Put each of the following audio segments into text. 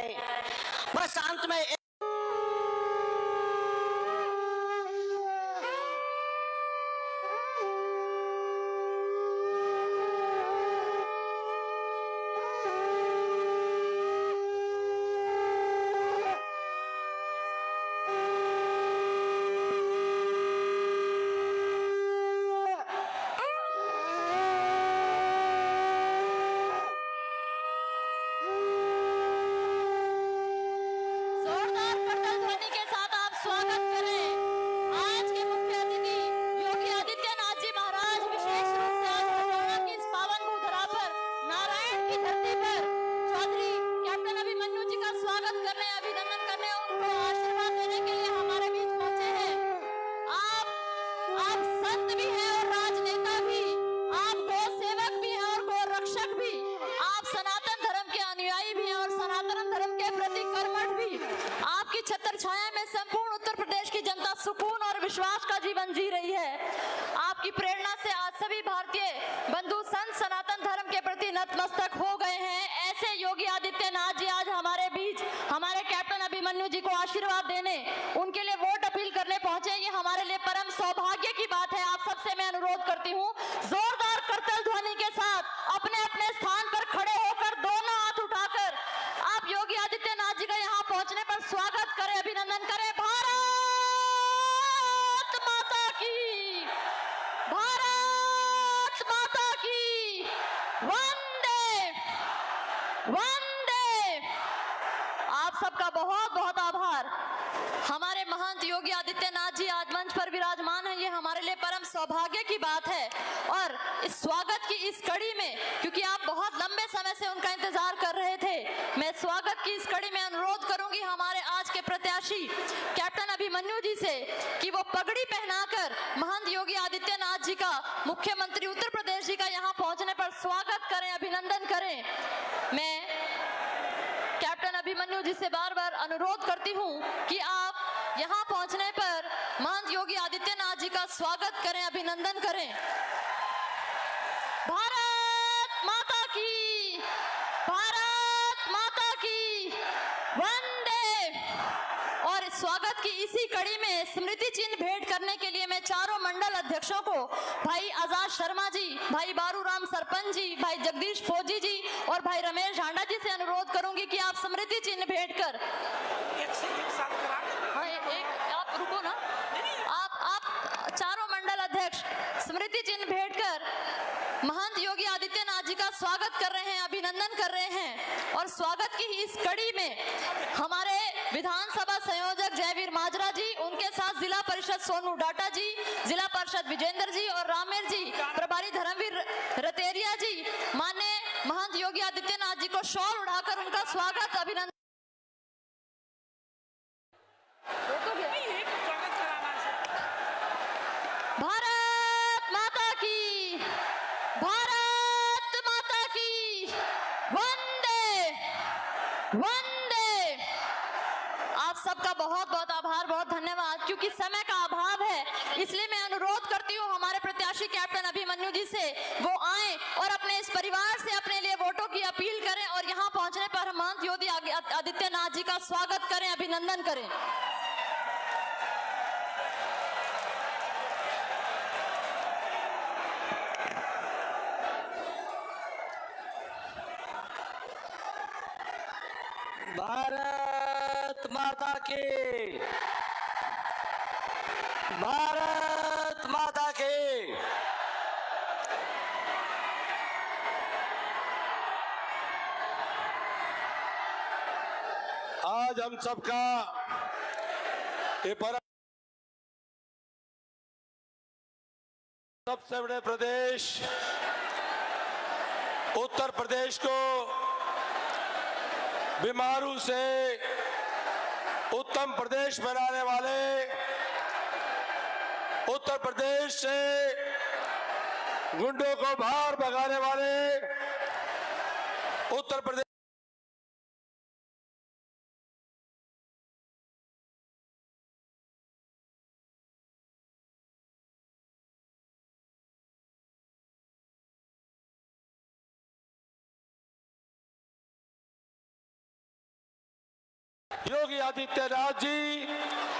जाए। बस अंत में सुकून और विश्वास का जीवन जी रही है। आपकी प्रेरणा से आज सभी भारतीय बंधु संत सनातन धर्म के प्रति नतमस्तक हो गए हैं। ऐसे योगी आदित्यनाथ जी आज हमारे बीच हमारे कैप्टन अभिमन्यु जी को आशीर्वाद देने, उनके लिए वोट अपील करने पहुंचे। ये हमारे लिए परम सौभाग्य की बात है। आप सबसे मैं अनुरोध करती हूँ, जोरदार करतल ध्वनि के साथ अपने अपने स्थान पर खड़े होकर दोनों हाथ उठाकर आप योगी आदित्यनाथ जी का यहाँ पहुंचने पर स्वागत करें, अभिनंदन करें। सबका बहुत बहुत आभार। हमारे महंत योगी आदित्यनाथ जी आज मंच पर विराजमान है, ये हमारे लिए परम सौभाग्य की बात है। और इस स्वागत की इस कड़ी में, क्योंकि आप बहुत लंबे समय से उनका इंतजार कर रहे थे, मैं स्वागत की इस कड़ी में अनुरोध करूंगी हमारे आज के प्रत्याशी कैप्टन अभिमन्यु जी से कि वो पगड़ी पहनाकर महंत योगी आदित्यनाथ जी का, मुख्यमंत्री उत्तर प्रदेश जी का यहाँ पहुंचने पर स्वागत करें, अभिनंदन करें। मैं कैप्टन अभिमन्यु जी से बार बार अनुरोध करती हूँ कि आप यहाँ पहुँचने पर महंत योगी आदित्यनाथ जी का स्वागत करें, अभिनंदन करें। भारत माता की, भारत माता की वंदे। और स्वागत की इसी कड़ी में स्मृति चिन्ह भेंट करने के लिए मैं चारों मंडल अध्यक्षों को, भाई आजाद शर्मा जी, भाई बारूराम सरपंच जी, भाई जगदीश फौजी जी और भाई रमेश झांडा जी से अनुरोध करूंगी कि आप स्मृति चिन्ह भेंट कर आप रुको ना, आप चारों मंडल अध्यक्ष स्मृति चिन्ह भेंट कर महंत योगी आदित्यनाथ जी का स्वागत कर रहे हैं, अभिनंदन कर रहे हैं। और स्वागत की इस कड़ी में हमारे विधानसभा संयोजक जयवीर माजरा जी, उनके साथ जिला परिषद सोनू डाटा जी, जिला परिषद विजेंद्र जी और रामेर जी, प्रभारी धर्मवीर रतेरिया जी, माननीय महंत योगी आदित्यनाथ जी को शॉल उड़ाकर उनका स्वागत, अभिनंदन। भारत माता की, भारत माता की वंदे वंदे। आप सबका बहुत बहुत आभार, बहुत धन्यवाद। क्योंकि समय का अभाव है, इसलिए मैं अनुरोध करती हूँ हमारे प्रत्याशी कैप्टन अभिमन्यु जी से वो आए और अपने इस परिवार से अपने लिए वोटों की अपील करें और यहाँ पहुंचने पर महंत योगी आदित्यनाथ जी का स्वागत करें, अभिनंदन करें। भारत माता की, भारत माता की। आज हम सबका ये सबसे बड़े प्रदेश उत्तर प्रदेश को बीमारू से उत्तम प्रदेश बनाने वाले, उत्तर प्रदेश से गुंडों को बाहर भगाने वाले, उत्तर प्रदेश योगी आदित्यनाथ जी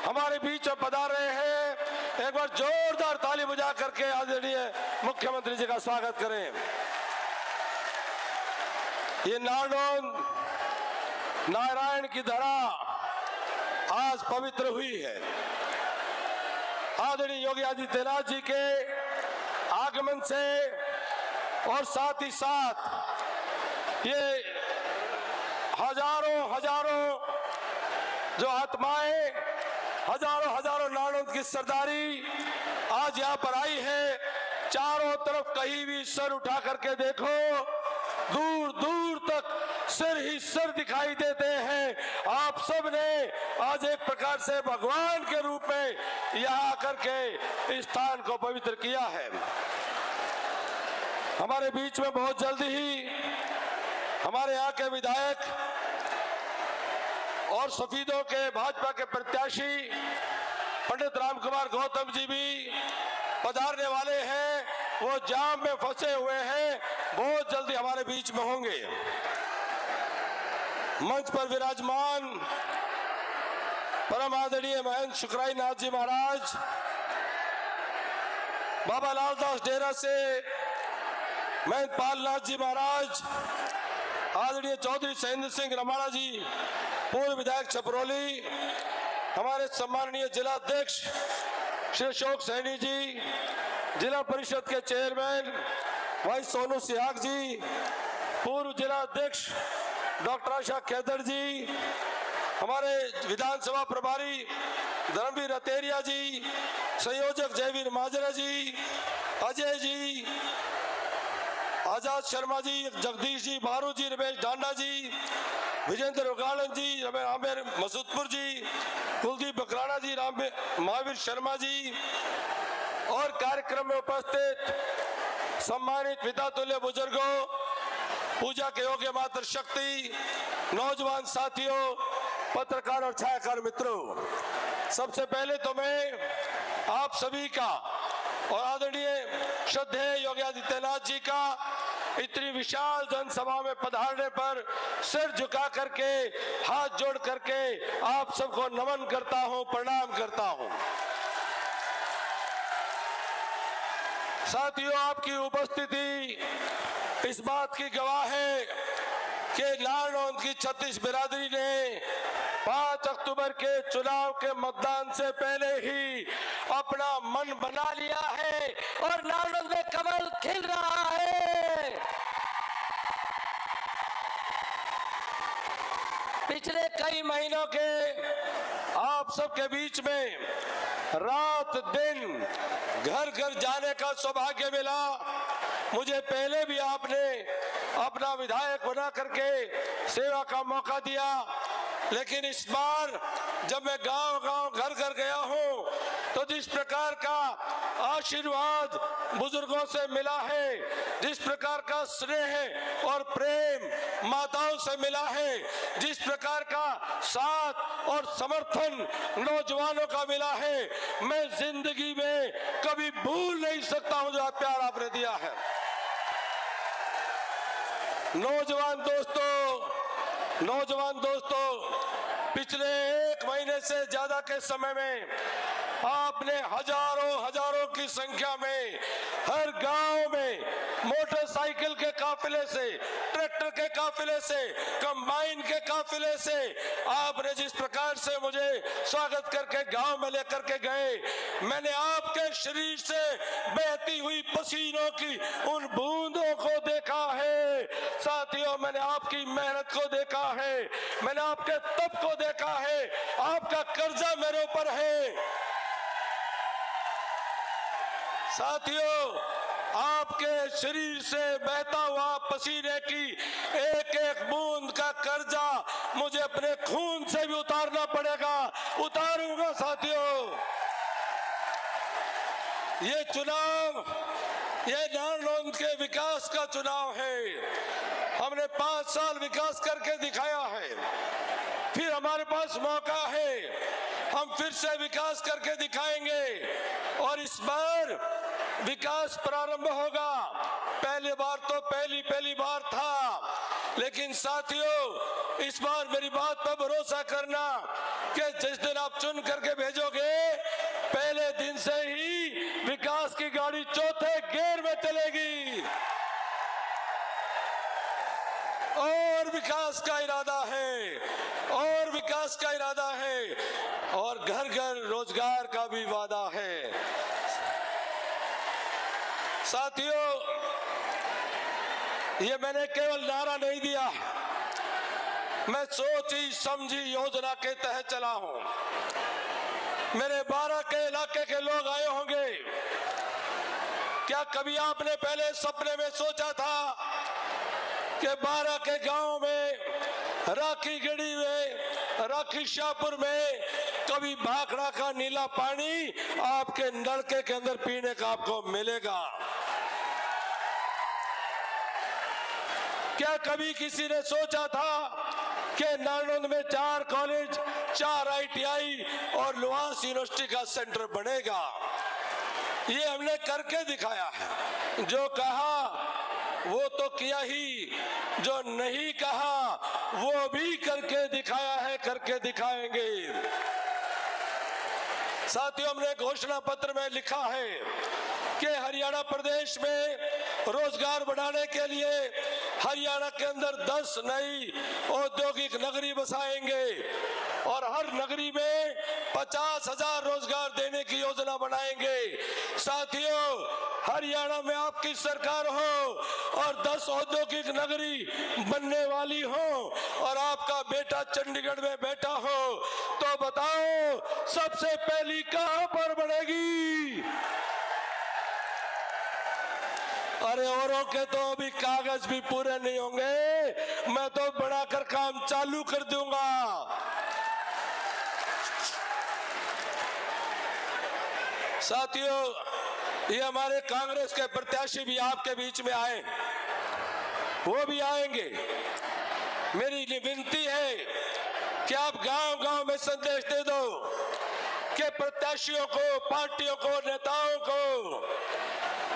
हमारे बीच में पधार रहे हैं। एक बार जोरदार ताली बजा करके आदरणीय मुख्यमंत्री जी का स्वागत करें। ये नारनौंद नारायण की धरा आज पवित्र हुई है। आदरणीय योगी आदित्यनाथ जी के आगमन से और साथ ही साथ ये हजारों जो आत्माएं हजारों नारनौंद की सरदारी आज यहाँ पर आई है। चारों तरफ कहीं भी सर उठा करके देखो, दूर दूर तक सिर ही सिर दिखाई देते हैं। आप सब ने आज एक प्रकार से भगवान के रूप में यहाँ आकर के इस स्थान को पवित्र किया है। हमारे बीच में बहुत जल्दी ही हमारे यहाँ के विधायक और सफीदों के भाजपा के प्रत्याशी पंडित राम कुमार गौतम जी भी पधारने वाले हैं। वो जाम में फंसे हुए हैं, बहुत जल्दी हमारे बीच में होंगे। मंच पर विराजमान परम आदरणीय महंत शुक्राई नाथ जी महाराज, बाबा लालदास डेरा से महंत पालनाथ जी महाराज, आदरणीय चौधरी सहेंद्र सिंह रमाणा जी पूर्व विधायक छपरौली, हमारे सम्माननीय जिला अध्यक्ष श्री अशोक सैनी जी, जिला परिषद के चेयरमैन भाई सोनू सिहाग जी, पूर्व जिला अध्यक्ष डॉक्टर आशा खेदर जी, हमारे विधानसभा प्रभारी धर्मवीर अतेरिया जी, संयोजक जयवीर माजरा जी, अजय जी, आजाद शर्मा जी, जगदीश जी, बारू जी, रमेश डांडा जी, विजेंद्र उगाड़न जी, आमिर मसूदपुर जी, कुलदीप बकराना जी, महावीर शर्मा जी और कार्यक्रम में उपस्थित सम्मानित पिता तुल्य बुजुर्गों, पूजा के योग्य मातृ शक्ति, नौजवान साथियों, पत्रकार और छायाकार मित्रों, सबसे पहले तो मैं आप सभी का और आदरणीय श्रद्धेय योगी आदित्यनाथ जी का इतनी विशाल जनसभा में पधारने पर सिर झुका करके हाथ जोड़ करके आप सबको नमन करता हूं, प्रणाम करता हूं। साथियों, आपकी उपस्थिति इस बात की गवाह है कि नारनौंद की 36 बिरादरी ने 5 अक्टूबर के चुनाव के मतदान से पहले ही अपना मन बना लिया है और नारनौंद में कमल खिल रहा है। पिछले कई महीनों के आप सबके बीच में रात दिन घर घर जाने का सौभाग्य मिला। मुझे पहले भी आपने अपना विधायक बना करके सेवा का मौका दिया, लेकिन इस बार जब मैं गांव-गांव घर-घर गया हूं तो जिस प्रकार का आशीर्वाद बुजुर्गों से मिला है, जिस प्रकार का स्नेह और प्रेम माताओं से मिला है, जिस प्रकार का साथ और समर्थन नौजवानों का मिला है, मैं जिंदगी में कभी भूल नहीं सकता हूं जो प्यार आपने दिया है। नौजवान दोस्तों, पिछले 1 महीने से ज्यादा के समय में आपने हजारों की संख्या में हर गांव में मोटरसाइकिल के काफिले से, ट्रैक्टर के काफिले से, कंबाइन के काफिले से आपने जिस प्रकार से मुझे स्वागत करके गांव में लेकर के गए, मैंने आपके शरीर से बहती हुई पसीनों की उन बूंदों को देखा है। साथियों, मैंने आपकी मेहनत को देखा है, मैंने आपके तप को देखा है, आपका कर्जा मेरे ऊपर है। साथियों, आपके शरीर से बहता हुआ पसीने की एक एक बूंद का कर्जा मुझे अपने खून से भी उतारना पड़ेगा, उतारूंगा। साथियों, ये चुनाव, ये नारनौंद के विकास का चुनाव है। हमने 5 साल विकास करके दिखाया है, फिर हमारे पास मौका है, हम फिर से विकास करके दिखाएंगे और इस बार विकास प्रारंभ होगा। पहली बार तो पहली बार था, लेकिन साथियों इस बार मेरी बात पर भरोसा करना कि जिस दिन आप चुन करके भेजोगे पहले दिन से ही विकास की गाड़ी चौथे गियर में चलेगी और विकास का इरादा है और विकास का इरादा है और घर घर रोजगार का भी वादा है। साथियों, ये मैंने केवल नारा नहीं दिया, मैं सोची समझी योजना के तहत चला हूं। मेरे 12 के इलाके के लोग आए होंगे। क्या कभी आपने पहले सपने में सोचा था कि 12 के गांव में, राखी गढ़ी में, राखी शाहपुर में कभी भाखड़ा का नीला पानी आपके नलके के अंदर पीने का आपको मिलेगा? क्या कभी किसी ने सोचा था कि नालंदा में 4 कॉलेज, 4 ITI और लुहांस यूनिवर्सिटी का सेंटर बनेगा? ये हमने करके दिखाया है। जो कहा वो तो किया ही, जो नहीं कहा वो भी करके दिखाया है, करके दिखाएंगे। साथियों, हमने घोषणा पत्र में लिखा है कि हरियाणा प्रदेश में रोजगार बढ़ाने के लिए हरियाणा के अंदर 10 नई औद्योगिक नगरी बसाएंगे और हर नगरी में 50,000 रोजगार देने की योजना बनाएंगे। साथियों, हरियाणा में आपकी सरकार हो और 10 औद्योगिक नगरी बनने वाली हो और आपका बेटा चंडीगढ़ में बैठा हो, तो बताओ सबसे पहली कहां पर बनेगी? अरे औरों के तो अभी कागज भी पूरे नहीं होंगे, मैं तो बढ़ाकर काम चालू कर दूंगा। साथियों, ये हमारे कांग्रेस के प्रत्याशी भी आपके बीच में आए, वो भी आएंगे। मेरी विनती है कि आप गांव-गांव में संदेश दे दो कि प्रत्याशियों को, पार्टियों को, नेताओं को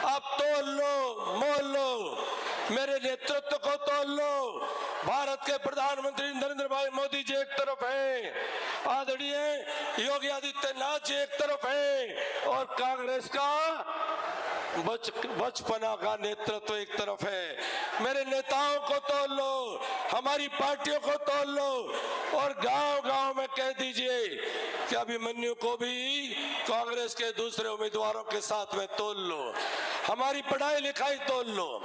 आप तोल लो, मोल लो, मेरे नेतृत्व को तोल लो। भारत के प्रधानमंत्री नरेंद्र भाई मोदी जी एक तरफ है, आदरणीय योगी आदित्यनाथ जी एक तरफ है और कांग्रेस का बचपना का नेतृत्व एक तरफ है। मेरे नेताओं को तोल लो, हमारी पार्टियों को तोल लो और गांव-गांव में कह दीजिए कि अभिमन्यु को भी कांग्रेस के दूसरे उम्मीदवारों के साथ में तोल लो। हमारी पढ़ाई लिखाई तोल लो,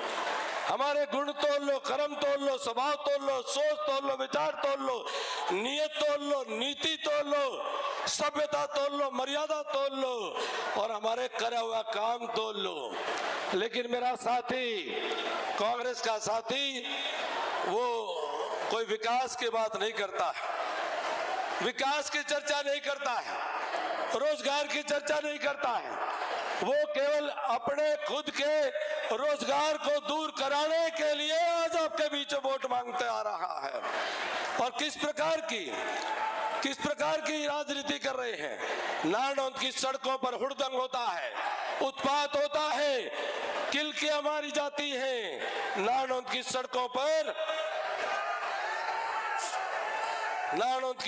हमारे गुण तोल लो, कर्म तोल लो, स्वभाव तोल लो, सोच तोल लो, विचार तोल लो, नियत तोल लो, नीति तोल लो, सभ्यता तोल लो, मर्यादा तोल लो और हमारे करा हुआ काम तोल लो। लेकिन मेरा साथी, कांग्रेस का साथी, वो कोई विकास की बात नहीं करता है, विकास की चर्चा नहीं करता है, रोजगार की चर्चा नहीं करता है। वो केवल अपने खुद के रोजगार को दूर कराने के लिए आज आपके बीच वोट मांगते आ रहा है। और किस प्रकार की राजनीति कर रहे हैं। नारनौंद की सड़कों पर हुड़दंग होता है, उत्पात होता है, किल्कियां मारी जाती हैं। नारनौंद की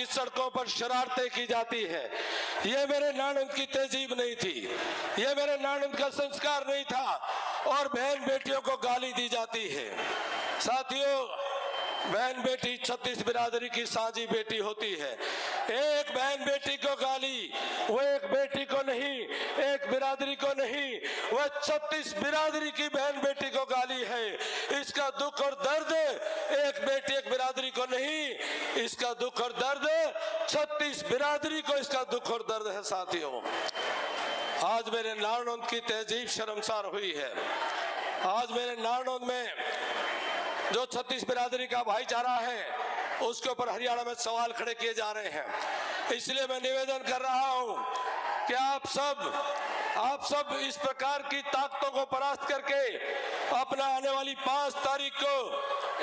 सड़कों पर शरारतें की जाती है। ये मेरे नारनौंद की तहजीब नहीं थी, ये मेरे नारनौंद का संस्कार नहीं था और बहन बेटियों को गाली दी जाती है। साथियों, बहन बेटी 36 बिरादरी की साझी बेटी होती है। एक बहन बेटी को गाली, वो एक बेटी को नहीं, एक बिरादरी को नहीं, वह 36 बिरादरी की बहन बेटी को गाली है। इसका दुख और दर्द एक बेटी एक बिरादरी को नहीं, इसका दुख और दर्द 36 बिरादरी को इसका दुख और दर्द है। साथियों, आज मेरे नारनौंद की तहजीब शर्मसार हुई है। आज मेरे नारनौंद में जो 36 बिरादरी का भाईचारा है उसके ऊपर हरियाणा में सवाल खड़े किए जा रहे हैं। इसलिए मैं निवेदन कर रहा हूं कि आप सब इस प्रकार की ताकतों को परास्त करके अपना आने वाली 5 तारीख को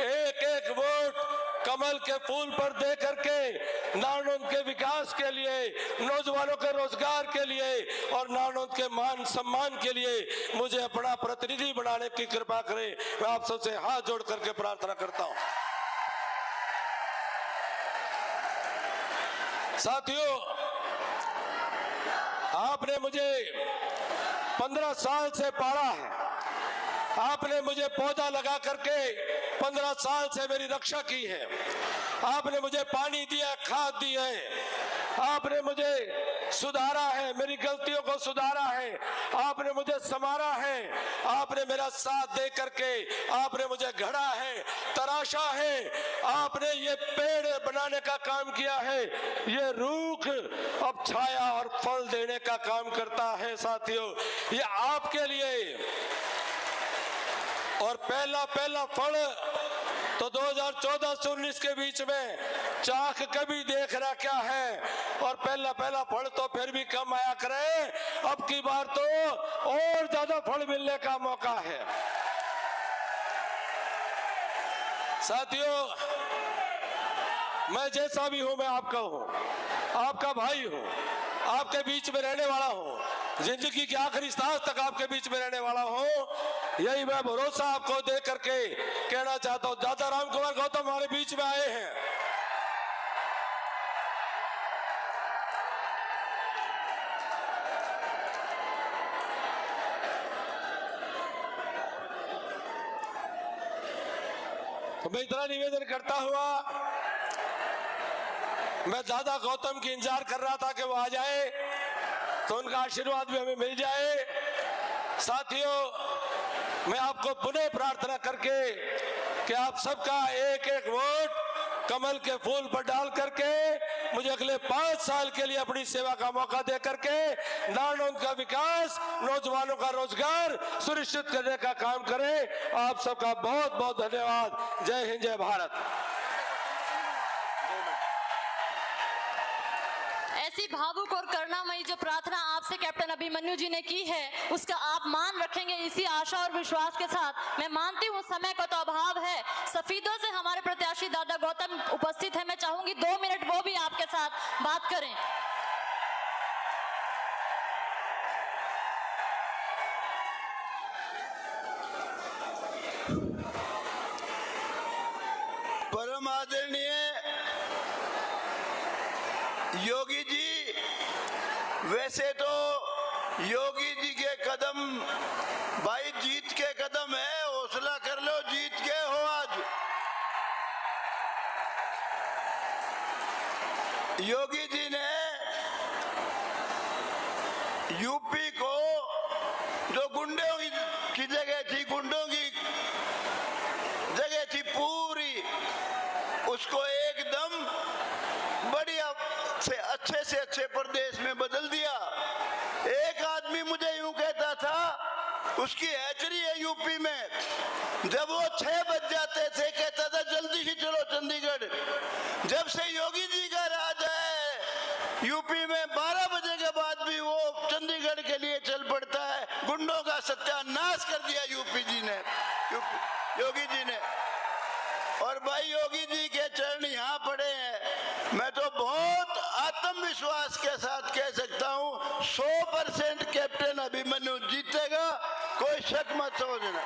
एक वोट कमल के फूल पर दे करके नारनौंद के विकास के लिए, नौजवानों के रोजगार के लिए और नारनौंद के मान सम्मान के लिए मुझे अपना प्रतिनिधि बनाने की कृपा करें। मैं आप सबसे हाथ जोड़ करके प्रार्थना करता हूं। साथियों, आपने मुझे 15 साल से पाला है। आपने मुझे पौधा लगा करके 15 साल से मेरी रक्षा की है। आपने मुझे पानी दिया, खाद दी है। आपने मुझे सुधारा है, मेरी गलतियों को सुधारा है। आपने मुझे संवारा है। आपने मेरा साथ दे करके आपने मुझे घड़ा है, तराशा है। आपने ये पेड़ बनाने का काम किया है। ये रूख अब छाया और फल देने का काम करता है। साथियों, ये आपके लिए और पहला फल तो 2014 से 19 के बीच में चाख कभी देख रहा क्या है, और पहला फल तो फिर भी कम आया करे। अब की बार तो और ज्यादा फल मिलने का मौका है। साथियों, मैं जैसा भी हूं, मैं आपका हूं, आपका भाई हूं, आपके बीच में रहने वाला हूं, जिंदगी के आखिरी सांस तक आपके बीच में रहने वाला हूं। यही मैं भरोसा आपको दे करके कहना चाहता हूं। दादा राम कुमार गौतम हमारे बीच में आए हैं। तो मैं इतना निवेदन करता हुआ, मैं दादा गौतम की इंतजार कर रहा था कि वो आ जाए तो उनका आशीर्वाद भी हमें मिल जाए। साथियों, मैं आपको पुनः प्रार्थना करके कि आप सबका एक एक वोट कमल के फूल पर डाल करके मुझे अगले 5 साल के लिए अपनी सेवा का मौका दे करके नारनौंद का विकास, नौजवानों का रोजगार सुनिश्चित करने का काम करें। आप सबका बहुत बहुत धन्यवाद। जय हिंद, जय भारत। ऐसी भावुक और करुणामयी जो प्रार्थना आपसे कैप्टन अभिमन्यु जी ने की है, उसका आप मान रखेंगे इसी आशा और विश्वास के साथ। मैं मानती हूँ समय का तो अभाव है। सफीदों से हमारे प्रत्याशी दादा गौतम उपस्थित है। मैं चाहूंगी 2 मिनट वो भी आपके साथ बात करें। परम आदरणीय योगी जी, वैसे तो योगी जी के कदम भाई जीत के कदम है, हौसला कर लो, जीत के हो आज। योगी जी ने यूपी को जो गुंडों की जगह थी, गुंडों की जगह थी पूरी, उसको एकदम बढ़िया से अच्छे प्रदेश में बदल दिया। एक आदमी मुझे यूं कहता था, उसकी हैचरी है यूपी में, जब वो 6 बज जाते थे कहता था जल्दी से चलो चंडीगढ़। जब से योगी जी का राज है यूपी में 12 बजे के बाद भी वो चंडीगढ़ के लिए चल पड़ता है। गुंडों का सत्यानाश कर दिया यूपी जी ने, योगी जी ने। और भाई योगी जी के चरण यहाँ पड़े हैं। मैं तो बहुत आत्मविश्वास के साथ कह सकता हूँ 100% कैप्टन अभिमन्यु जीतेगा, कोई शक मत समझना।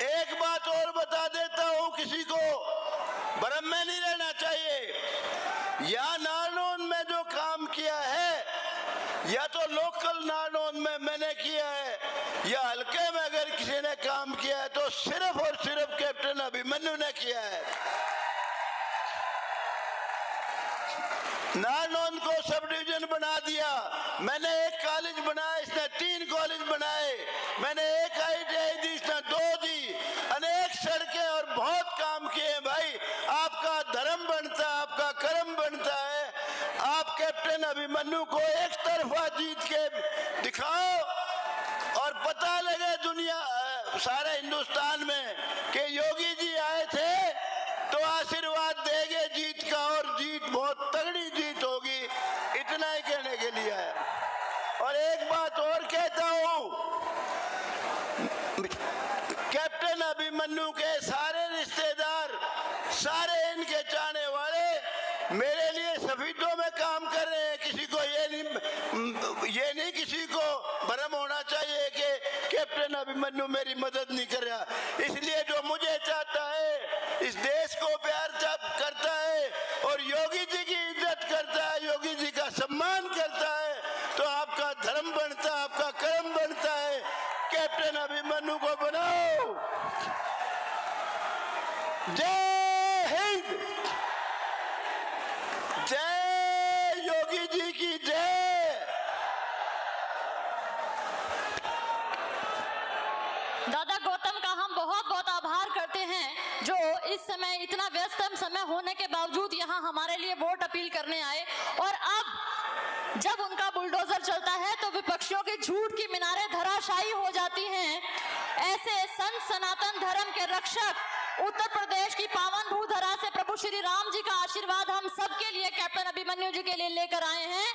एक बात और बता देता हूँ, किसी को भ्रम में नहीं रहना चाहिए। या नारनौंद में जो काम किया है, या तो लोकल नारनौंद में मैंने किया है, या हल्के में अगर किसी ने काम किया है तो सिर्फ और सिर्फ कैप्टन अभिमन्यु ने किया है। नारनौंद को सब डिवीजन बना दिया। मैंने एक कॉलेज बनाया, इसने 3 कॉलेज बनाए। मैंने एक ITI दी, इसने 2 दी। अनेक सड़कें और बहुत काम किए। भाई आपका धर्म बनता है, आपका कर्म बनता है। आप कैप्टन अभिमन्यु को एक तरफा जीत के दिखाओ और पता लगे दुनिया, सारे हिंदुस्तान में कि योगी जी आए थे तो आशीर्वाद देंगे जीत का, और जीत बहुत तगड़ी जीत होगी। इतना ही कहने के लिए है। और एक बात और कहता हूं, कैप्टन अभिमन्यु के सारे रिश्तेदार, सारे इनके चाहने वाले मेरे लिए सफीदों में काम कर रहे हैं। किसी को ये नहीं किसी को भ्रम होना चाहिए कि कैप्टन अभिमन्यु मेरी मदद नहीं कर रहा। इसलिए जो मुझे चाहता है, इस देश को प्यार करता है और योगी जी की इज्जत करता है, योगी जी का सम्मान करता है, तो आपका धर्म बनता है, आपका कर्म बनता है। कैप्टन अभिमन्यु को बनाओ। जय हिंद, जय योगी जी की जय। दादा गौतम का हम बहुत बहुत आभार करते हैं जो इस समय इतना व्यस्त समय होने के बावजूद यहाँ हमारे लिए वोट अपील करने आए। और अब जब उनका बुलडोजर चलता है तो विपक्षियों के झूठ की मीनारें धराशायी हो जाती हैं। ऐसे संत सनातन धर्म के रक्षक उत्तर प्रदेश की पावन भूधरा से प्रभु श्री राम जी का आशीर्वाद हम सबके लिए कैप्टन अभिमन्यु जी के लिए लेकर आए हैं।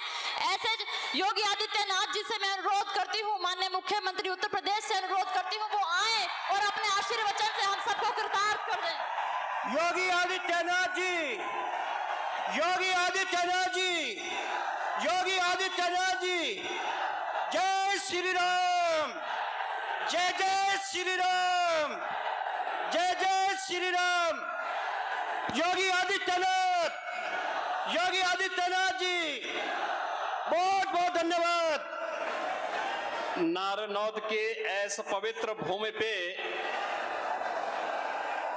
ऐसे योगी आदित्यनाथ जी से मैं अनुरोध करती हूँ, माननीय मुख्यमंत्री उत्तर प्रदेश से अनुरोध करती हूँ, वो आए और अपने आशीर्वचन से हम सबको कृतार्थ कर दें। योगी आदित्यनाथ जी, योगी आदित्यनाथ जी, योगी आदित्यनाथ जी, जय श्री राम, जय जय श्री राम, जय जय श्री राम। योगी आदित्यनाथ, योगी आदित्यनाथ जी, बहुत बहुत धन्यवाद। नारनौद के ऐस पवित्र भूमि पे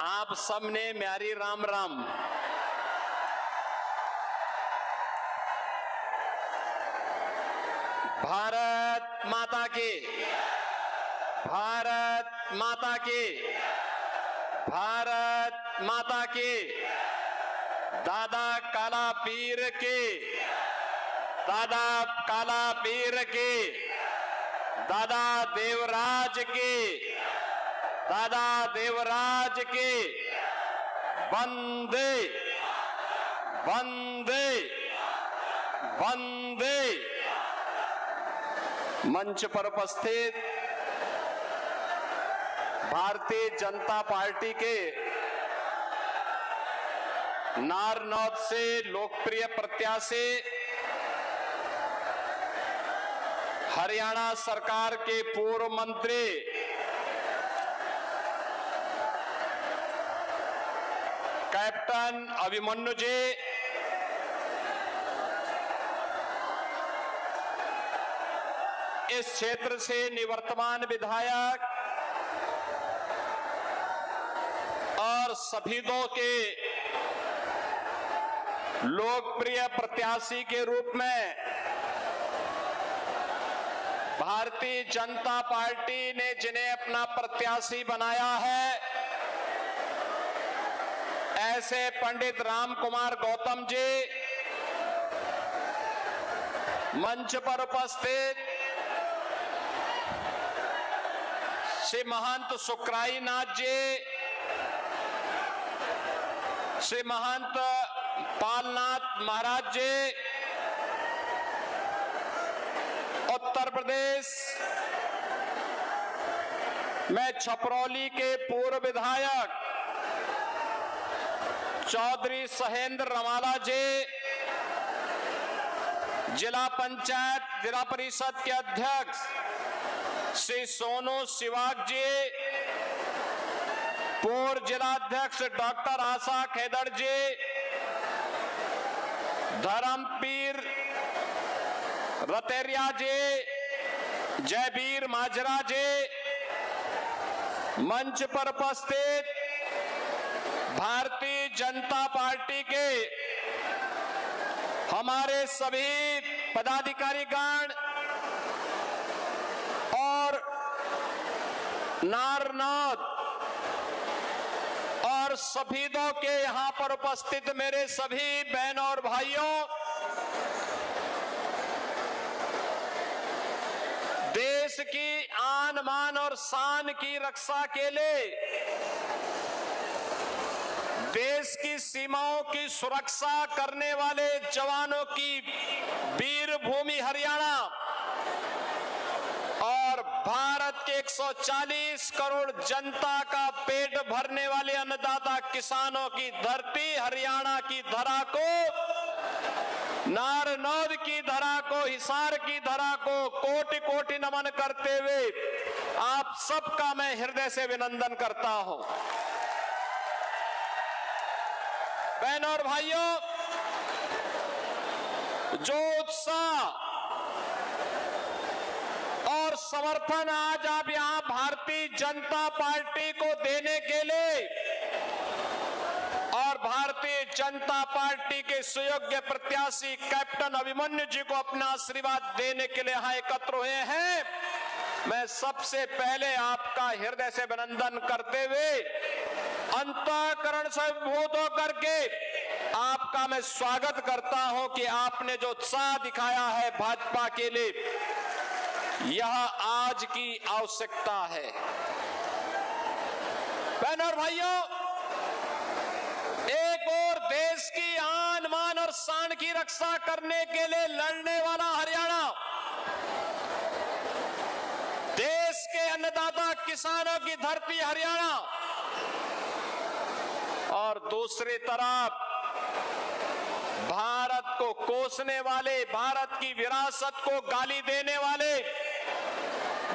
आप सबने म्यारी राम राम। भारत माता के, भारत माता के, भारत माता के। दादा काला पीर के, दादा काला पीर के, दादा देवराज के, दादा देवराज के। वंदे वंदे वंदे। मंच पर उपस्थित भारतीय जनता पार्टी के नारनौद से लोकप्रिय प्रत्याशी, हरियाणा सरकार के पूर्व मंत्री कैप्टन अभिमन्यु जी, इस क्षेत्र से निवर्तमान विधायक और सफीदों के लोकप्रिय प्रत्याशी के रूप में भारतीय जनता पार्टी ने जिन्हें अपना प्रत्याशी बनाया है, ऐसे पंडित राम कुमार गौतम जी, मंच पर उपस्थित श्री महंत सुकराई नाथ जी, श्री महंत पालनाथ महाराज जी, उत्तर प्रदेश में छपरौली के पूर्व विधायक चौधरी सहेंद्र रमाला जी, जिला पंचायत जिला परिषद के अध्यक्ष श्री सोनू सिवाग जी, पूर्व जिलाध्यक्ष डॉक्टर आशा खेदड़ जी, धर्मपीर रतेरिया जी, जयवीर माजरा जी, मंच पर उपस्थित भारतीय जनता पार्टी के हमारे सभी पदाधिकारीगण और नारनौद और सफीदों के यहां पर उपस्थित मेरे सभी बहनों और भाइयों, देश की आन मान और शान की रक्षा के लिए, देश की सीमाओं की सुरक्षा करने वाले जवानों की वीर भूमि हरियाणा और भारत के 140 करोड़ जनता का पेट भरने वाले अन्नदाता किसानों की धरती हरियाणा की धरा को, नारनौद की धरा को, हिसार की धरा को कोटि कोटि नमन करते हुए आप सबका मैं हृदय से अभिनंदन करता हूं। बहनों और भाइयों, जो उत्साह और समर्थन आज आप यहां भारतीय जनता पार्टी को देने के लिए और भारतीय जनता पार्टी के सुयोग्य प्रत्याशी कैप्टन अभिमन्यु जी को अपना आशीर्वाद देने के लिए यहां एकत्र हुए हैं, मैं सबसे पहले आपका हृदय से अभिनंदन करते हुए अंतःकरण से बोध होकर के आपका मैं स्वागत करता हूं कि आपने जो उत्साह दिखाया है भाजपा के लिए, यह आज की आवश्यकता है। बहनों और भाइयों, एक और देश की आन मान और शान की रक्षा करने के लिए लड़ने वाला हरियाणा, देश के अन्नदाता किसानों की धरती हरियाणा, और दूसरी तरफ भारत को कोसने वाले, भारत की विरासत को गाली देने वाले,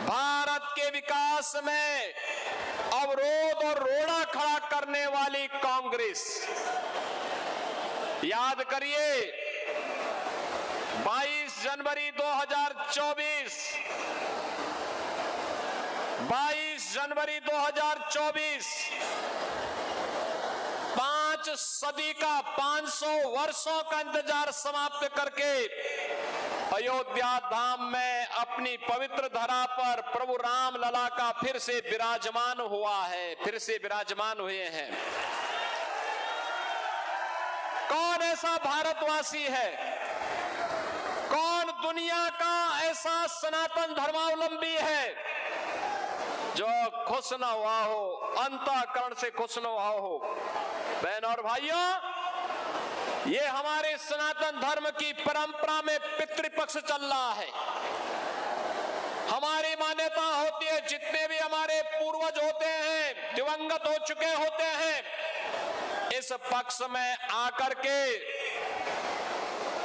भारत के विकास में अवरोध और रोड़ा खड़ा करने वाली कांग्रेस। याद करिए 22 जनवरी 2024, 22 जनवरी 2024 5 सदी का 500 वर्षों का इंतजार समाप्त करके अयोध्या धाम में अपनी पवित्र धरा पर प्रभु राम लला का फिर से विराजमान हुआ है, फिर से विराजमान हुए हैं। कौन ऐसा भारतवासी है, कौन दुनिया का ऐसा सनातन धर्मावलंबी है जो खुश न हुआ हो, अंतःकरण से खुश न हुआ हो। बहनों और भाइयों, ये हमारे सनातन धर्म की परंपरा में पितृपक्ष चल रहा है। हमारी मान्यता होती है जितने भी हमारे पूर्वज होते हैं, दिवंगत हो चुके होते हैं, इस पक्ष में आकर के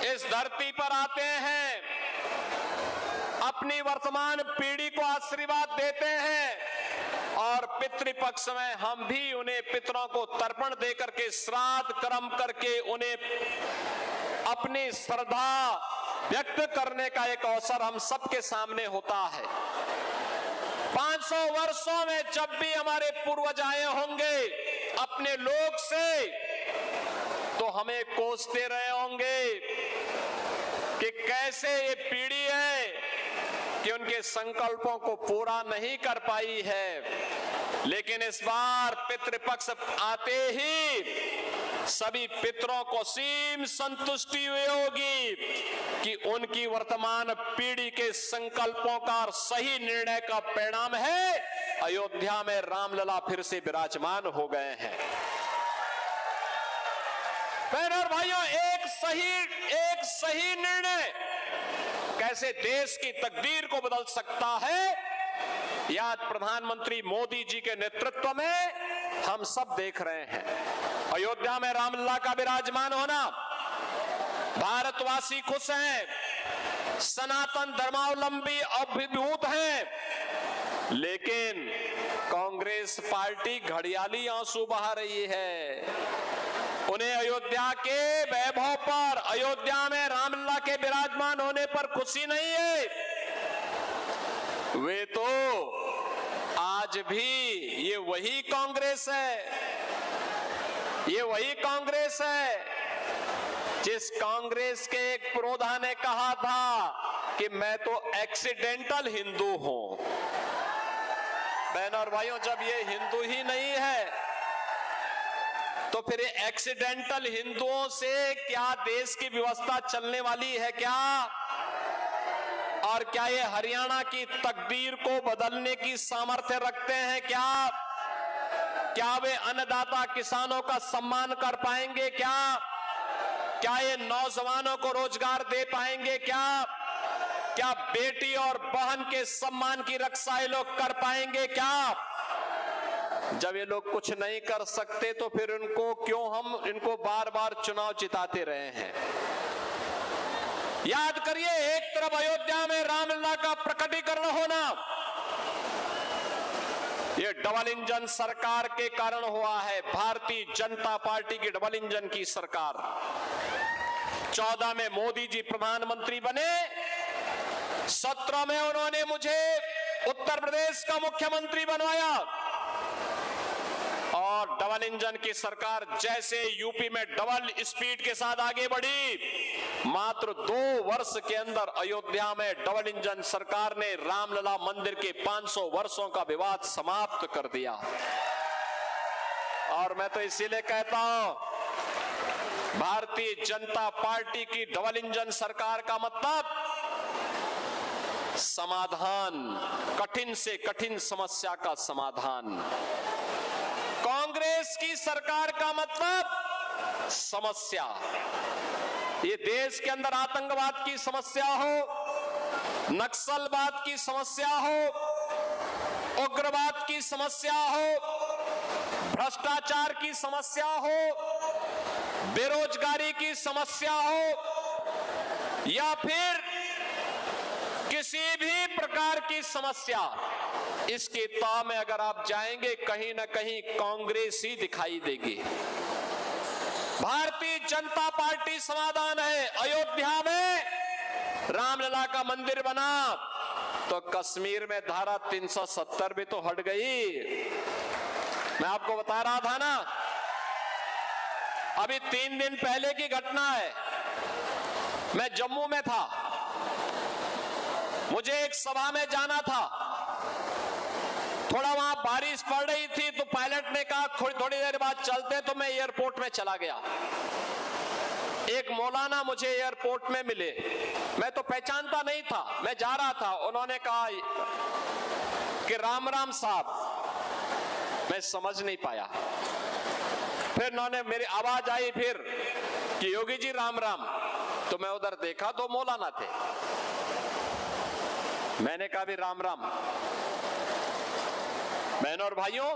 इस धरती पर आते हैं, अपनी वर्तमान पीढ़ी को आशीर्वाद देते हैं, और पितृपक्ष में हम भी उन्हें पितरों को तर्पण दे करके, श्राद्ध कर्म करके उन्हें अपनी श्रद्धा व्यक्त करने का एक अवसर हम सबके सामने होता है। 500 वर्षों में जब भी हमारे पूर्वज आए होंगे अपने लोक से, तो हमें कोसते रहे होंगे कि कैसे ये पीढ़ी है कि उनके संकल्पों को पूरा नहीं कर पाई है। लेकिन इस बार पितृपक्ष आते ही सभी पितरों को सीम संतुष्टि हुई होगी कि उनकी वर्तमान पीढ़ी के संकल्पों का सही निर्णय का परिणाम है अयोध्या में रामलला फिर से विराजमान हो गए हैं। बहनों और भाइयों, एक सही निर्णय कैसे देश की तकदीर को बदल सकता है, यह प्रधानमंत्री मोदी जी के नेतृत्व में हम सब देख रहे हैं। अयोध्या में रामलला का विराजमान होना, भारतवासी खुश हैं, सनातन धर्मावलंबी अभिभूत हैं, लेकिन कांग्रेस पार्टी घड़ियाली आंसू बहा रही है। उन्हें अयोध्या के वैभव पर, अयोध्या में रामलला के विराजमान होने पर खुशी नहीं है। वे तो आज भी ये वही कांग्रेस है, ये वही कांग्रेस है जिस कांग्रेस के एक प्रौढ़ा ने कहा था कि मैं तो एक्सीडेंटल हिंदू हूं। बहनों और भाइयों, जब ये हिंदू ही नहीं है तो फिर एक्सीडेंटल हिंदुओं से क्या देश की व्यवस्था चलने वाली है क्या? और क्या ये हरियाणा की तकदीर को बदलने की सामर्थ्य रखते हैं क्या? क्या वे अन्नदाता किसानों का सम्मान कर पाएंगे क्या? क्या ये नौजवानों को रोजगार दे पाएंगे क्या? क्या बेटी और बहन के सम्मान की रक्षा ये लोग कर पाएंगे क्या? जब ये लोग कुछ नहीं कर सकते तो फिर हम इनको बार बार चुनाव जिताते रहे हैं। याद करिए, एक तरफ अयोध्या में रामलला का प्रकटीकरण होना, ये डबल इंजन सरकार के कारण हुआ है। भारतीय जनता पार्टी की डबल इंजन की सरकार। 14 में मोदी जी प्रधानमंत्री बने, 17 में उन्होंने मुझे उत्तर प्रदेश का मुख्यमंत्री बनवाया और डबल इंजन की सरकार जैसे यूपी में डबल स्पीड के साथ आगे बढ़ी, मात्र 2 वर्ष के अंदर अयोध्या में डबल इंजन सरकार ने रामलला मंदिर के 500 वर्षों का विवाद समाप्त कर दिया। और मैं तो इसीलिए कहता हूं, भारतीय जनता पार्टी की डबल इंजन सरकार का मतलब समाधान, कठिन से कठिन समस्या का समाधान। कांग्रेस की सरकार का मतलब समस्या। ये देश के अंदर आतंकवाद की समस्या हो, नक्सलवाद की समस्या हो, उग्रवाद की समस्या हो, भ्रष्टाचार की समस्या हो, बेरोजगारी की समस्या हो या फिर किसी भी प्रकार की समस्या, इसके तह में अगर आप जाएंगे कहीं ना कहीं कांग्रेस ही दिखाई देगी। भारतीय जनता पार्टी समाधान है। अयोध्या में रामलला का मंदिर बना तो कश्मीर में धारा 370 भी तो हट गई। मैं आपको बता रहा था ना, अभी 3 दिन पहले की घटना है। मैं जम्मू में था, मुझे एक सभा में जाना था। थोड़ा वहां बारिश पड़ रही थी तो पायलट ने कहा थोड़ी देर बाद चलते, तो मैं एयरपोर्ट में चला गया। एक मौलाना मुझे एयरपोर्ट में मिले, मैं तो पहचानता नहीं था, मैं जा रहा था। उन्होंने कहा कि राम राम साहब। मैं समझ नहीं पाया। फिर उन्होंने, मेरी आवाज आई फिर कि योगी जी राम राम। तो मैं उधर देखा तो मौलाना थे। मैंने कहा भी राम राम। बहनों और भाइयों,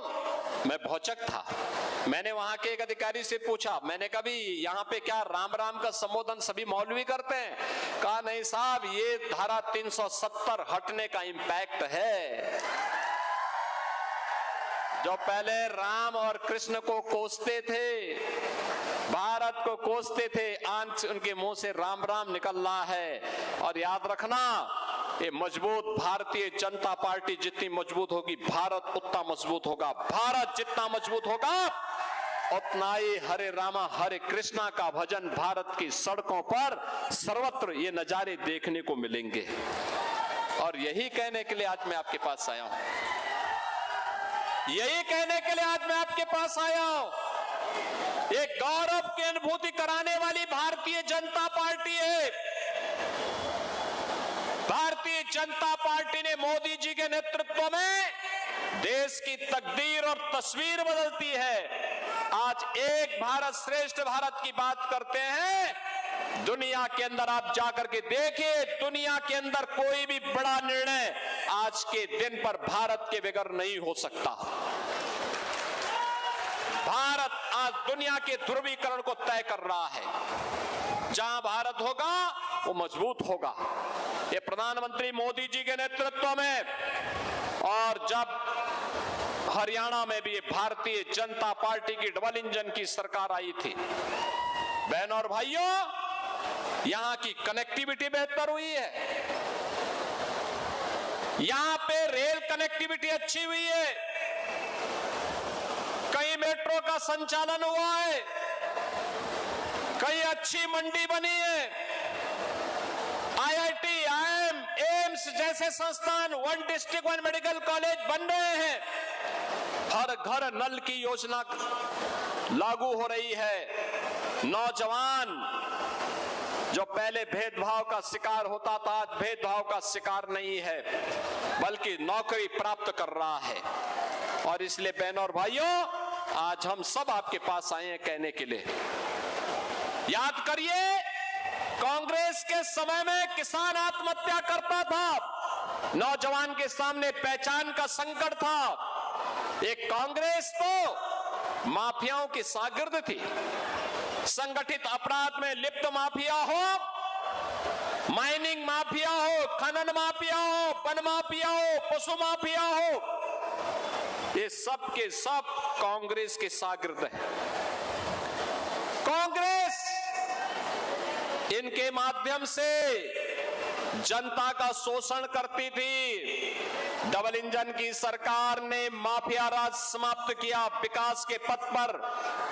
मैं भौचक था। मैंने वहां के एक अधिकारी से पूछा, मैंने कहा भी यहाँ पे क्या राम राम का संबोधन सभी मौलवी करते हैं? कहा नहीं साहब, ये धारा 370 हटने का इम्पैक्ट है। जो पहले राम और कृष्ण को कोसते थे, भारत को कोसते थे, आज उनके मुंह से राम राम निकल रहा है। और याद रखना, ये मजबूत भारतीय जनता पार्टी जितनी मजबूत होगी, भारत उतना मजबूत होगा। भारत जितना मजबूत होगा, उतना ही हरे रामा हरे कृष्णा का भजन भारत की सड़कों पर सर्वत्र ये नजारे देखने को मिलेंगे। और यही कहने के लिए आज मैं आपके पास आया हूं। यही कहने के लिए आज मैं आपके पास आया हूं। एक गौरव की अनुभूति कराने वाली भारतीय जनता पार्टी है। भारतीय जनता पार्टी ने मोदी जी के नेतृत्व में देश की तकदीर और तस्वीर बदलती है। आज एक भारत श्रेष्ठ भारत की बात करते हैं। दुनिया के अंदर आप जाकर के देखिए, दुनिया के अंदर कोई भी बड़ा निर्णय आज के दिन पर भारत के बगैर नहीं हो सकता। भारत आज दुनिया के ध्रुवीकरण को तय कर रहा है। जहां भारत होगा वो मजबूत होगा। ये प्रधानमंत्री मोदी जी के नेतृत्व में, और जब हरियाणा में भी भारतीय जनता पार्टी की डबल इंजन की सरकार आई थी, बहनों और भाइयों, यहां की कनेक्टिविटी बेहतर हुई है। यहां पे रेल कनेक्टिविटी अच्छी हुई है। कई मेट्रो का संचालन हुआ है, कई अच्छी मंडी बनी है। IIT, IIM, एम्स जैसे संस्थान, 1 डिस्ट्रिक्ट 1 मेडिकल कॉलेज बन रहे हैं। हर घर नल की योजना लागू हो रही है। नौजवान जो पहले भेदभाव का शिकार होता था, आज भेदभाव का शिकार नहीं है, बल्कि नौकरी प्राप्त कर रहा है। और इसलिए बहनों और भाइयों, आज हम सब आपके पास आए हैं कहने के लिए, याद करिए, कांग्रेस के समय में किसान आत्महत्या करता था, नौजवान के सामने पहचान का संकट था। एक कांग्रेस तो माफियाओं की शागिर्द थी। संगठित अपराध में लिप्त माफिया हो, माइनिंग माफिया हो, खनन माफिया हो, वन माफिया हो, पशु माफिया हो, ये सब के सब कांग्रेस के शागिर्द हैं। कांग्रेस इनके माध्यम से जनता का शोषण करती थी। डबल इंजन की सरकार ने माफिया राज समाप्त किया, विकास के पथ पर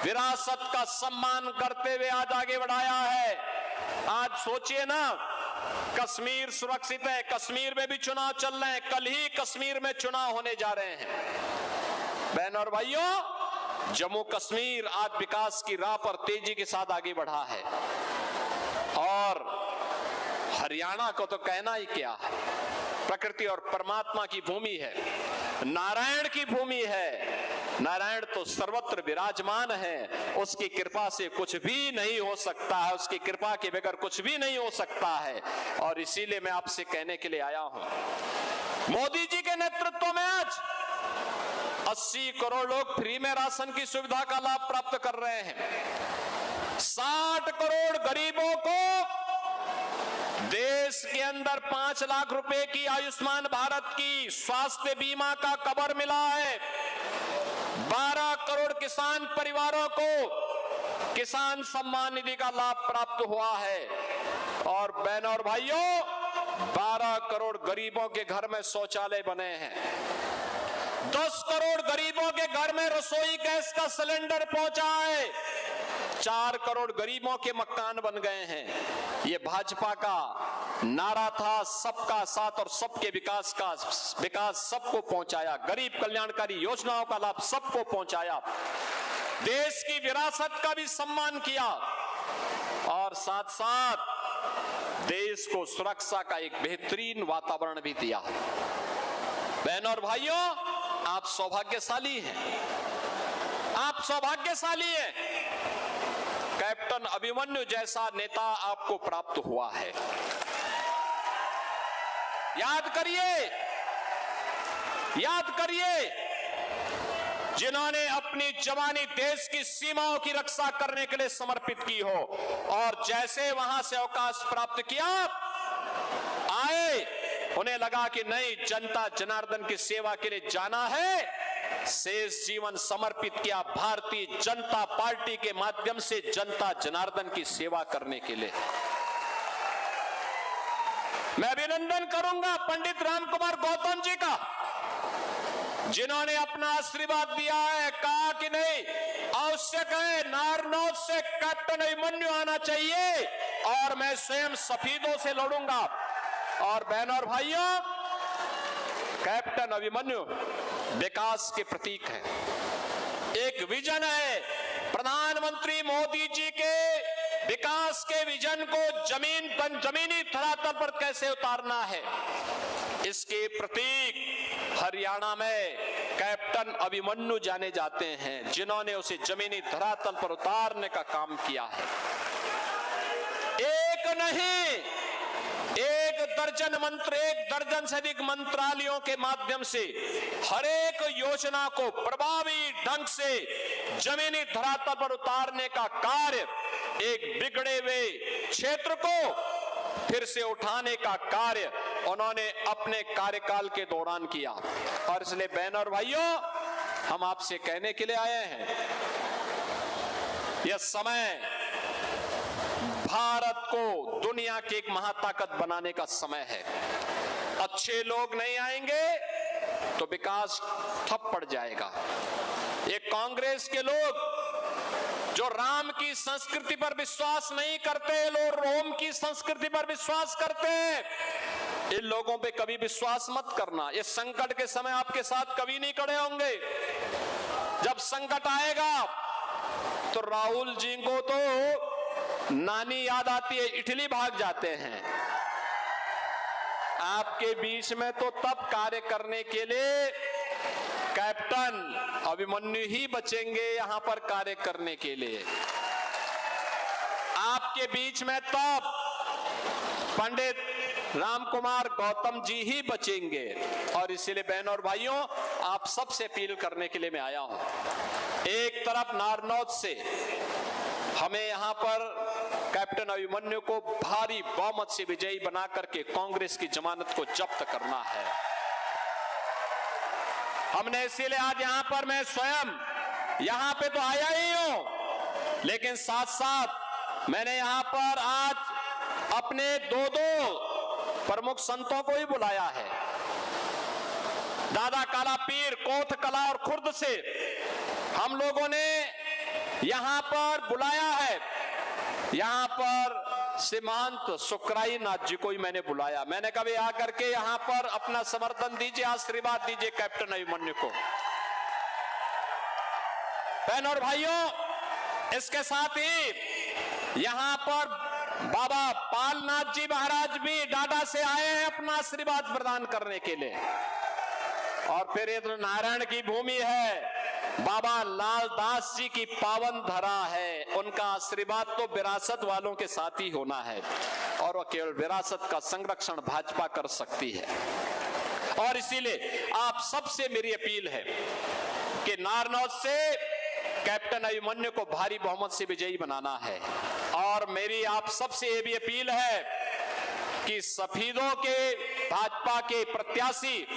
विरासत का सम्मान करते हुए आज आगे बढ़ाया है। आज सोचिए ना, कश्मीर सुरक्षित है, कश्मीर में भी चुनाव चल रहे हैं, कल ही कश्मीर में चुनाव होने जा रहे हैं। बहन और भाइयों, जम्मू कश्मीर आज विकास की राह पर तेजी के साथ आगे बढ़ा है और हरियाणा को तो कहना ही क्या है, प्रकृति और परमात्मा की भूमि है, नारायण की भूमि है। नारायण तो सर्वत्र विराजमान है, उसकी कृपा से कुछ भी नहीं हो सकता है, उसकी कृपा के बगैर कुछ भी नहीं हो सकता है। और इसीलिए मैं आपसे कहने के लिए आया हूं, मोदी जी के नेतृत्व में आज 80 करोड़ लोग फ्री में राशन की सुविधा का लाभ प्राप्त कर रहे हैं। 60 करोड़ गरीबों को देश के अंदर 5 लाख रुपए की आयुष्मान भारत की स्वास्थ्य बीमा का कवर मिला है। 12 करोड़ किसान परिवारों को किसान सम्मान निधि का लाभ प्राप्त हुआ है। और बहनों और भाइयों, 12 करोड़ गरीबों के घर में शौचालय बने हैं। 10 करोड़ गरीबों के घर में रसोई गैस का सिलेंडर पहुंचा है। 4 करोड़ गरीबों के मकान बन गए हैं। ये भाजपा का नारा था, सबका साथ और सबके विकास का विकास सबको पहुंचाया, गरीब कल्याणकारी योजनाओं का लाभ सबको पहुंचाया, देश की विरासत का भी सम्मान किया और साथ साथ देश को सुरक्षा का एक बेहतरीन वातावरण भी दिया। बहनों और भाइयों, आप सौभाग्यशाली हैं, आप सौभाग्यशाली हैं। कैप्टन अभिमन्यु जैसा नेता आपको प्राप्त हुआ है। याद करिए जिन्होंने अपनी जवानी देश की सीमाओं की रक्षा करने के लिए समर्पित की हो, और जैसे वहां से अवकाश प्राप्त किया, आए, उन्हें लगा कि नहीं, जनता जनार्दन की सेवा के लिए जाना है, शेष जीवन समर्पित किया भारतीय जनता पार्टी के माध्यम से जनता जनार्दन की सेवा करने के लिए। मैं अभिनंदन करूंगा पंडित रामकुमार गौतम जी का, जिन्होंने अपना आशीर्वाद दिया है, कहा कि नहीं, आवश्यक है, नारनौल से कैप्टन अभिमन्यु आना चाहिए और मैं स्वयं सफेदों से लड़ूंगा। और बहनों और भाइयों, कैप्टन अभिमन्यु विकास के प्रतीक है, एक विजन है। प्रधानमंत्री मोदी जी के विकास के विजन को जमीनी धरातल पर कैसे उतारना है, इसके प्रतीक हरियाणा में कैप्टन अभिमन्यु जाने जाते हैं, जिन्होंने उसे जमीनी धरातल पर उतारने का काम किया है। एक नहीं, 1 दर्जन से अधिक मंत्रालयों के माध्यम से हर एक योजना को प्रभावी ढंग से जमीनी धरातल पर उतारने का कार्य, एक बिगड़े हुए क्षेत्र को फिर से उठाने का कार्य उन्होंने अपने कार्यकाल के दौरान किया। और इसलिए बहनों और भाइयों, हम आपसे कहने के लिए आए हैं, यह समय भारत को दुनिया की एक महाताकत बनाने का समय है। अच्छे लोग नहीं आएंगे तो विकास ठप पड़ जाएगा। ये कांग्रेस के लोग जो राम की संस्कृति पर विश्वास नहीं करते, लोग रोम की संस्कृति पर विश्वास करते हैं, इन लोगों पे कभी विश्वास मत करना। ये संकट के समय आपके साथ कभी नहीं खड़े होंगे। जब संकट आएगा तो राहुल जी को तो नानी याद आती है, इटली भाग जाते हैं। आपके बीच में तो तब कार्य करने के लिए कैप्टन अभिमन्यु ही बचेंगे, यहां पर कार्य करने के लिए। आपके बीच में तब पंडित रामकुमार गौतम जी ही बचेंगे। और इसीलिए बहनों और भाइयों, आप सबसे अपील करने के लिए मैं आया हूं। एक तरफ नारनौल से हमें यहां पर कैप्टन अभिमन्यु को भारी बहुमत से विजयी बना करके कांग्रेस की जमानत को जब्त करना है। हमने इसीलिए आज यहां पर मैं स्वयं यहां पे तो आया ही हूं, लेकिन साथ साथ मैंने यहां पर आज अपने दो प्रमुख संतों को ही बुलाया है। दादा काला पीर कोथ कला और खुर्द से हम लोगों ने यहां पर बुलाया है। यहां पर सीमांत सुकराई नाथ जी को ही मैंने बुलाया। मैंने कभी आकर के यहां पर अपना समर्थन दीजिए, आशीर्वाद दीजिए कैप्टन अभिमन्यु को। बहनों और भाइयों, इसके साथ ही यहां पर बाबा पालनाथ जी महाराज भी डाडा से आए हैं अपना आशीर्वाद प्रदान करने के लिए। और फिर ये तो नारायण की भूमि है, बाबा लाल दास जी की पावन धरा है। उनका आशीर्वाद तो विरासत वालों के साथ ही होना है, और वो केवल विरासत का संरक्षण भाजपा कर सकती है। और इसीलिए आप सबसे मेरी अपील है कि नारनौल से कैप्टन अभिमन्यु को भारी बहुमत से विजयी बनाना है। और मेरी आप सबसे ये भी अपील है कि सफेदों के भाजपा के प्रत्याशी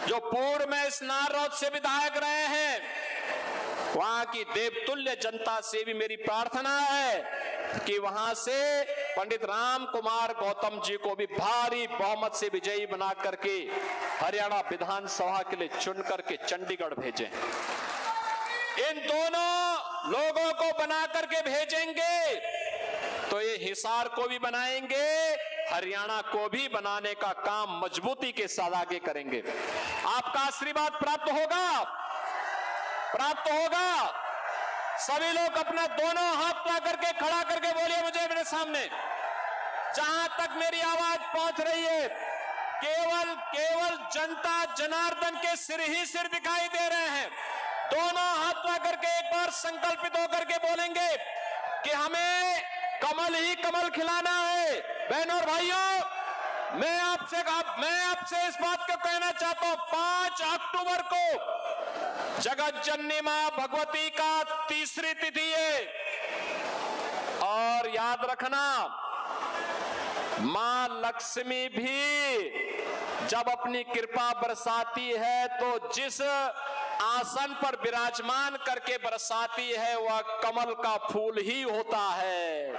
जो पूर्व में इस नारनौल से विधायक रहे हैं, वहां की देवतुल्य जनता से भी मेरी प्रार्थना है कि वहां से पंडित राम कुमार गौतम जी को भी भारी बहुमत से विजयी बना करके हरियाणा विधानसभा के लिए चुन करके चंडीगढ़ भेजें। इन दोनों लोगों को बना करके भेजेंगे तो ये हिसार को भी बनाएंगे, हरियाणा को भी बनाने का काम मजबूती के साथ आगे करेंगे। आपका आशीर्वाद प्राप्त होगा, प्राप्त होगा। सभी लोग अपना दोनों हाथ ला करके खड़ा करके बोलिए मुझे मेरे सामने, जहां तक मेरी आवाज पहुंच रही है। केवल जनता जनार्दन के सिर ही सिर दिखाई दे रहे हैं। दोनों हाथ ला करके एक बार संकल्पित होकर के बोलेंगे कि हमें कमल ही कमल खिलाना है। बहनों और भाइयों, मैं आपसे इस बात को कहना चाहता हूं, 5 अक्टूबर को जगत जननी मां भगवती का तीसरी तिथि है। और याद रखना, मां लक्ष्मी भी जब अपनी कृपा बरसाती है तो जिस आसन पर विराजमान करके बरसाती है वह कमल का फूल ही होता है।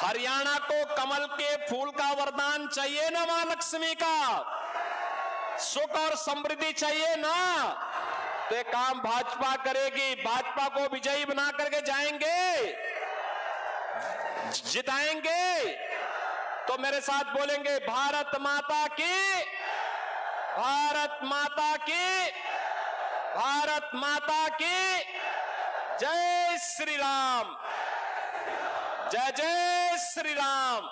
हरियाणा को कमल के फूल का वरदान चाहिए ना मां लक्ष्मी का, सुख और समृद्धि चाहिए ना, तो ये काम भाजपा करेगी। भाजपा को विजयी बना करके जाएंगे, जिताएंगे। तो मेरे साथ बोलेंगे, भारत माता की, भारत माता की, भारत माता की जय श्री राम, जय जय श्री राम।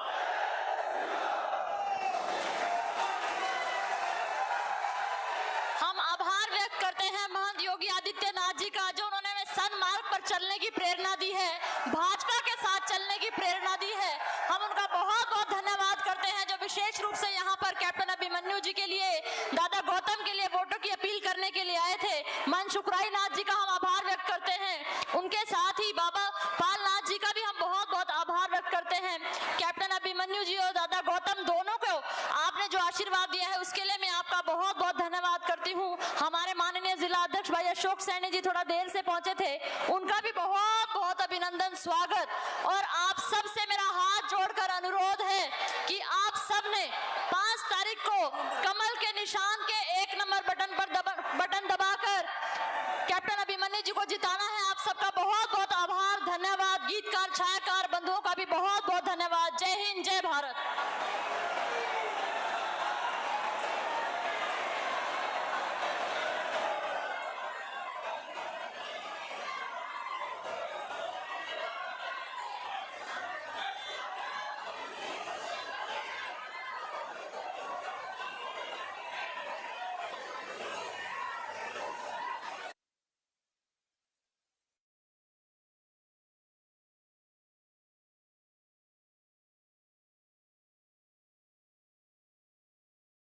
हम आभार व्यक्त करते हैं महंत योगी आदित्यनाथ जी का, जो उन्होंने हमें सन्मार्ग पर चलने की प्रेरणा दी है, भाजपा के साथ चलने की प्रेरणा दी है। हम उनका बहुत बहुत धन्यवाद करते हैं, जो विशेष रूप से यहाँ पर कैप्टन अभिमन्यु जी के लिए, दादा गौतम के लिए वोटों की अपील करने के लिए आए थे। मन शुक्राई नाथ जी का हम आभार व्यक्त करते हैं। उनके साथ ही बाबा पालनाथ जी का भी हम बहुत बहुत आभार व्यक्त करते हैं। कैप्टन अभिमन्यु जी और दादा गौतम दोनों को आपने जो आशीर्वाद दिया है उसके लिए मैं आपका बहुत बहुत धन्यवाद करती हूँ। हमारे माननीय जिला अध्यक्ष भाई अशोक सैनी जी थोड़ा देर से पहुंचे थे, उनका भी बहुत बहुत अभिनंदन, स्वागत। और आप सब से मेरा हाथ जोड़कर अनुरोध है कि आप सब ने 5 तारीख को कमल के निशान के 1 नंबर बटन दबाकर कैप्टन अभिमन्यु जी को जिताना है। आप सबका बहुत बहुत आभार, धन्यवाद। गीतकार छायाकार बंधुओं का भी बहुत बहुत धन्यवाद। जय